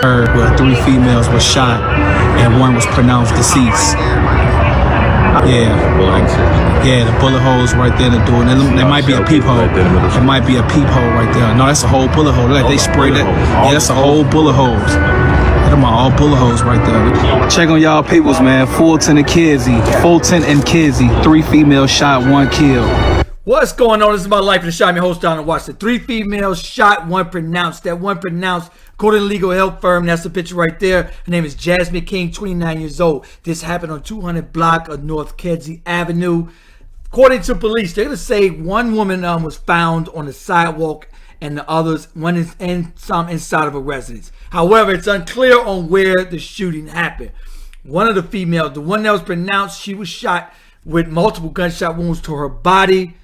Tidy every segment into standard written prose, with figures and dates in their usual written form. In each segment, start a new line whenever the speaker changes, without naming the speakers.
where 3 females were shot and 1 was pronounced deceased. Yeah, the bullet holes right there in the door. There might be a peephole. There might be a peephole right there. No, that's a whole bullet hole. Like they sprayed it. Yeah, that's a whole bullet holes. Them are all bullet holes right there. Check on y'all peoples, man. Fulton and Kedzie. 3 females shot, 1 killed.
What's going on? This is my life in the shot. I'm your host, Don, and watch the 3 females shot, 1 pronounced. That 1 pronounced, according to the legal help firm, that's the picture right there. Her name is Jasmine King, 29 years old. This happened on 200 block of North Kedzie Avenue. According to police, they're going to say 1 woman was found on the sidewalk and the others, one is some inside of a residence. However, it's unclear on where the shooting happened. One of the females, the one that was pronounced, she was shot with multiple gunshot wounds to her body.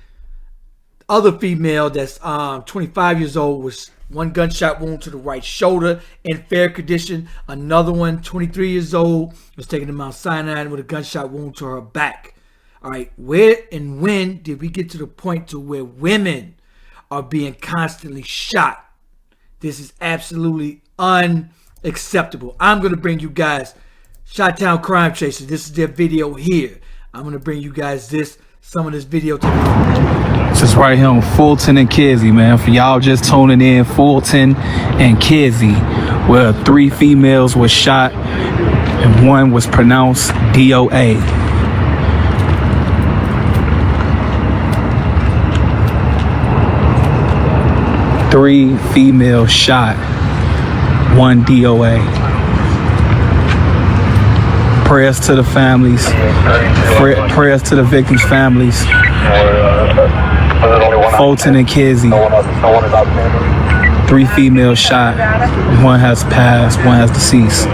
Other female that's 25 years old was 1 gunshot wound to the right shoulder in fair condition. Another one, 23 years old, was taken to Mount Sinai with a gunshot wound to her back. All right, where and when did we get to the point to where women are being constantly shot? This is absolutely unacceptable. I'm going to bring you guys Chi-Town Crime Chasers. This is their video here. I'm going to bring you guys some of this video.
This is right here on Fulton and Kedzie, man. For y'all just tuning in, Fulton and Kedzie, where 3 females were shot and 1 was pronounced DOA. Three females shot, 1 DOA. Prayers to the families. Prayers to the victims' families. Fulton and Kedzie. 3 females shot. 1 has passed. 1 has deceased.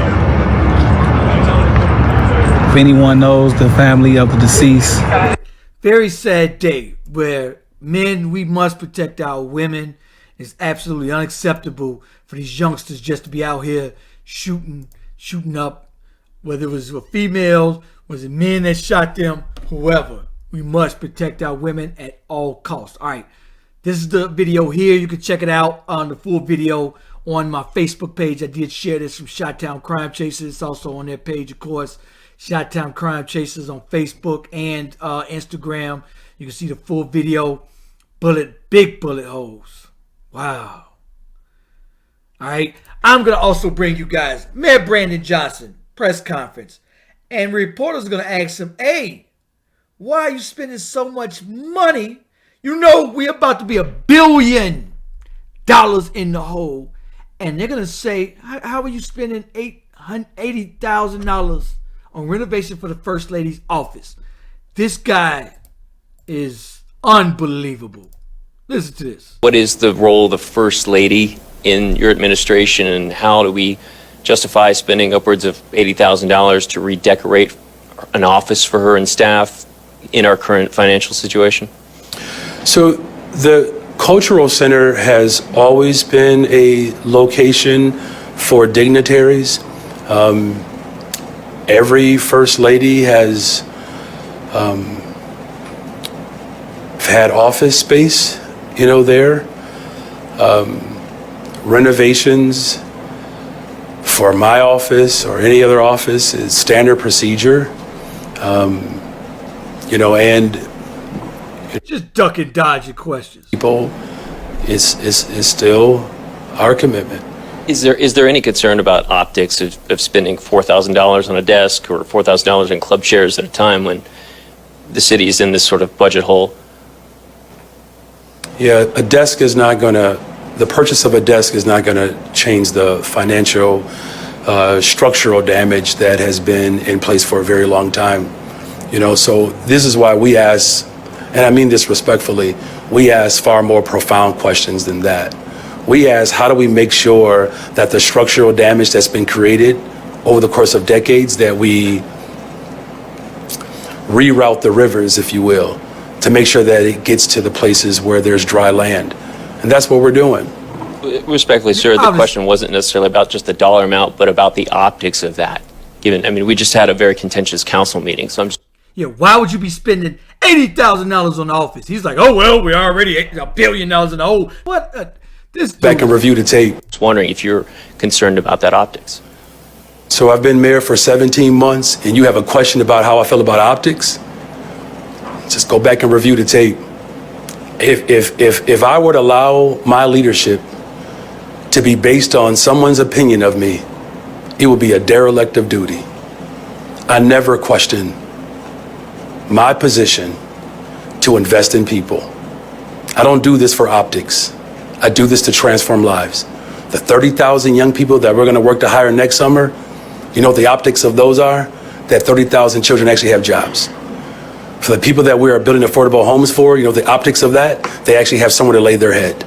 If anyone knows the family of the deceased.
Very sad day where men, we must protect our women. It's absolutely unacceptable for these youngsters just to be out here shooting up. Whether it was a female, was it men that shot them, whoever. We must protect our women at all costs. All right, this is the video here. You can check it out on the full video on my Facebook page. I did share this from Chi-Town Crime Chasers. It's also on their page, of course. Chi-Town Crime Chasers on Facebook and Instagram. You can see the full video. Big bullet holes. Wow. All right. I'm going to also bring you guys Mayor Brandon Johnson press conference. And reporters are going to ask him, hey, why are you spending so much money? You know we're about to be $1 billion in the hole. And they're going to say, how are you spending $80,000 on renovation for the First Lady's office? This guy is unbelievable. Listen to this.
What is the role of the First Lady in your administration, and how do we justify spending upwards of $80,000 to redecorate an office for her and staff in our current financial situation?
So the Cultural Center has always been a location for dignitaries. Every First Lady has had office space, there. Renovations for my office or any other office is standard procedure. And
just duck and dodge your questions.
People is still our commitment.
Is there any concern about optics of spending $4,000 on a desk or $4,000 in club chairs at a time when the city is in this sort of budget hole?
Yeah, the purchase of a desk is not going to change the financial structural damage that has been in place for a very long time. So this is why we ask, and I mean this respectfully, we ask far more profound questions than that. We ask, how do we make sure that the structural damage that's been created over the course of decades, that we reroute the rivers, if you will, to make sure that it gets to the places where there's dry land. And that's what we're doing.
Respectfully, sir, the question wasn't necessarily about just the dollar amount, but about the optics of that. We just had a very contentious council meeting, so I'm just...
Yeah, why would you be spending $80,000 on the office? He's like, oh, well, we're already $1 billion in the hole. What? This
back
dude,
and review the tape.
Just wondering if you're concerned about that optics.
So I've been mayor for 17 months, and you have a question about how I feel about optics? Just go back and review the tape. If I were to allow my leadership to be based on someone's opinion of me, it would be a derelict of duty. I never question my position to invest in people. I don't do this for optics. I do this to transform lives. The 30,000 young people that we're going to work to hire next summer, you know what the optics of those are? That 30,000 children actually have jobs. For the people that we are building affordable homes for, you know the optics of that? They actually have somewhere to lay their head.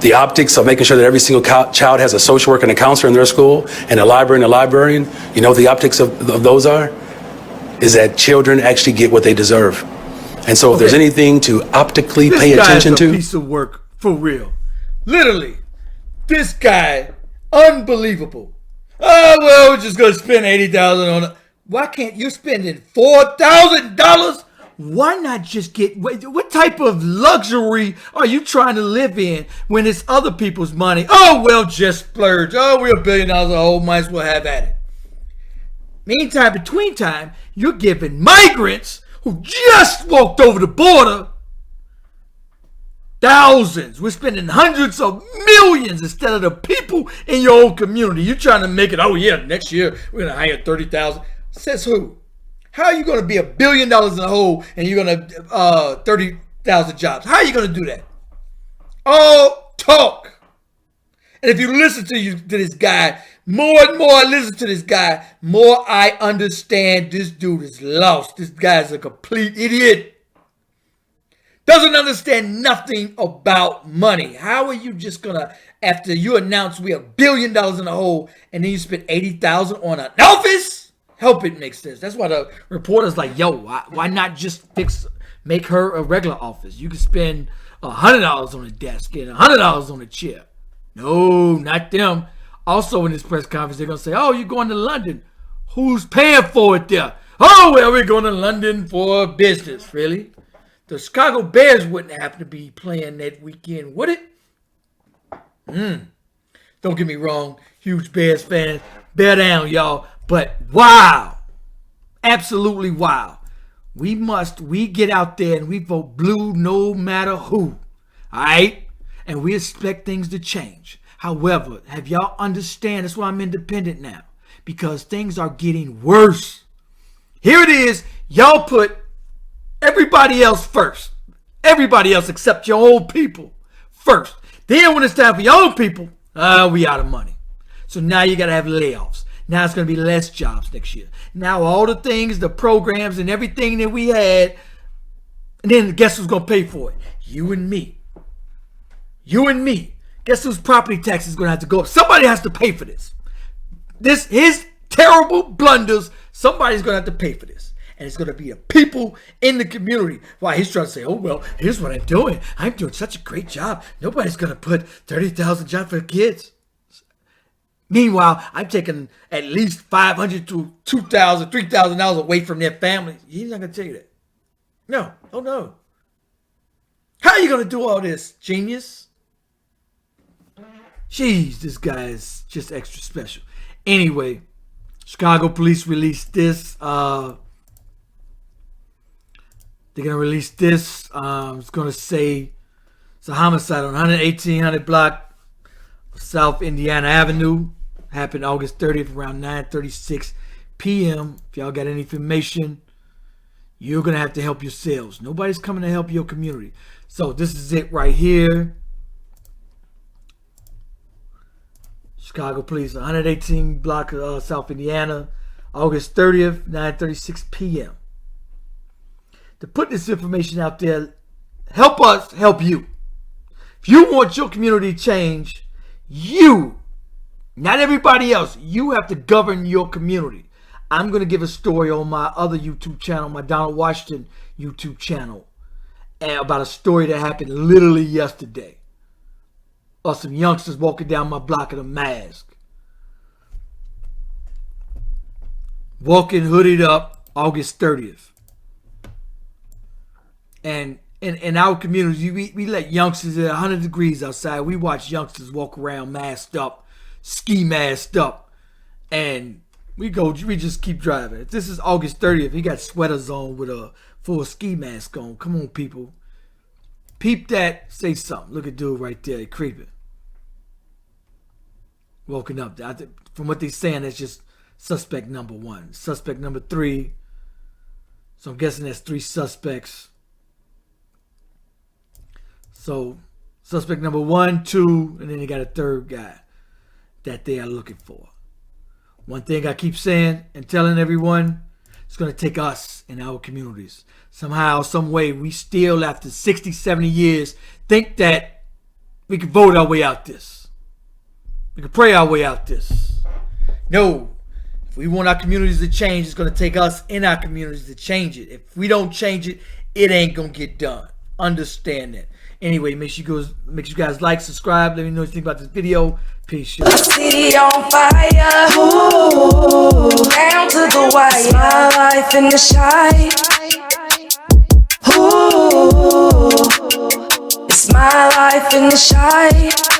The optics of making sure that every single child has a social worker and a counselor in their school, and a librarian and a librarian, you know what the optics of those are? Is that children actually get what they deserve. And so if there's anything to optically pay attention
this guy is
to.
a piece of work, for real. Literally, this guy, unbelievable. Oh, well, we're just going to spend $80,000 on it. Why can't you spend $4,000? Why not just get, what type of luxury are you trying to live in when it's other people's money? Oh, well, just splurge. Oh, we're $1 billion a hole, might as well have at it. Meantime, between time, you're giving migrants who just walked over the border thousands. We're spending hundreds of millions instead of the people in your own community. You're trying to make it, oh yeah, next year we're going to hire 30,000. Says who? How are you going to be $1 billion in the hole and you're going to 30,000 jobs? How are you going to do that? All talk. And if you listen to this guy, more and more I listen to this guy, more I understand this dude is lost. This guy's a complete idiot. Doesn't understand nothing about money. How are you just gonna, after you announce we are $1 billion in the hole, and then you spend $80,000 on an office? Help it make sense. That's why the reporter's like, yo, why not just make her a regular office? You can spend $100 on a desk and $100 on a chair. No, not them. Also in this press conference, they're gonna say, oh, you're going to London. Who's paying for it there? Oh, well, we're going to London for business. Really? The Chicago Bears wouldn't happen to be playing that weekend, would it? Don't get me wrong, huge Bears fan. Bear down, y'all. But wow. Absolutely wow. We get out there and we vote blue no matter who. All right? And we expect things to change. However, have y'all understand, that's why I'm independent now. Because things are getting worse. Here it is. Y'all put everybody else first. Everybody else except your own people first. Then when it's time for your own people, we out of money. So now you got to have layoffs. Now it's going to be less jobs next year. Now all the things, the programs and everything that we had, and then guess who's going to pay for it? You and me. You and me. Guess whose property tax is going to have to go up? Somebody has to pay for this. His terrible blunders, somebody's going to have to pay for this. And it's going to be the people in the community. Why he's trying to say, oh, well, here's what I'm doing. I'm doing such a great job. Nobody's going to put 30,000 jobs for the kids. Meanwhile, I'm taking at least $500 to $2,000, $3,000 away from their families. He's not going to tell you that. No. Oh, no. How are you going to do all this, genius? Jeez, this guy is just extra special. Anyway, Chicago police released this. They're going to release this. It's going to say it's a homicide on 11800 block of South Indiana Avenue. Happened August 30th around 9:36 p.m. If y'all got any information, you're going to have to help yourselves. Nobody's coming to help your community. So this is it right here. Chicago police, 118 block of South Indiana, August 30th, 9:36 p.m. To put this information out there, help us help you. If you want your community to change, you, not everybody else, you have to govern your community. I'm going to give a story on my other YouTube channel, my Donald Washington YouTube channel, about a story that happened literally yesterday. Or some youngsters walking down my block in a mask. Walking hooded up August 30th. And in our communities, we let youngsters at 100 degrees outside. We watch youngsters walk around masked up, ski masked up, and we just keep driving. If this is August 30th, he got sweaters on with a full ski mask on. Come on, people. Peep that. Say something. Look at dude right there, creeping. Walking up. From what they're saying, that's just suspect number 1. Suspect number 3. So I'm guessing that's 3 suspects. So suspect number 1, 2, and then they got a 3rd guy that they are looking for. One thing I keep saying and telling everyone, it's going to take us in our communities. Somehow, some way, we still, after 60, 70 years, think that we can vote our way out this. We can pray our way out this. No. If we want our communities to change, it's going to take us in our communities to change it. If we don't change it, it ain't going to get done. Understand that. Anyway, make sure you guys like, subscribe. Let me know what you think about this video. Peace.
The city on fire, ooh, down to the wire. It's my life in the shine. Ooh, it's my life in the shine.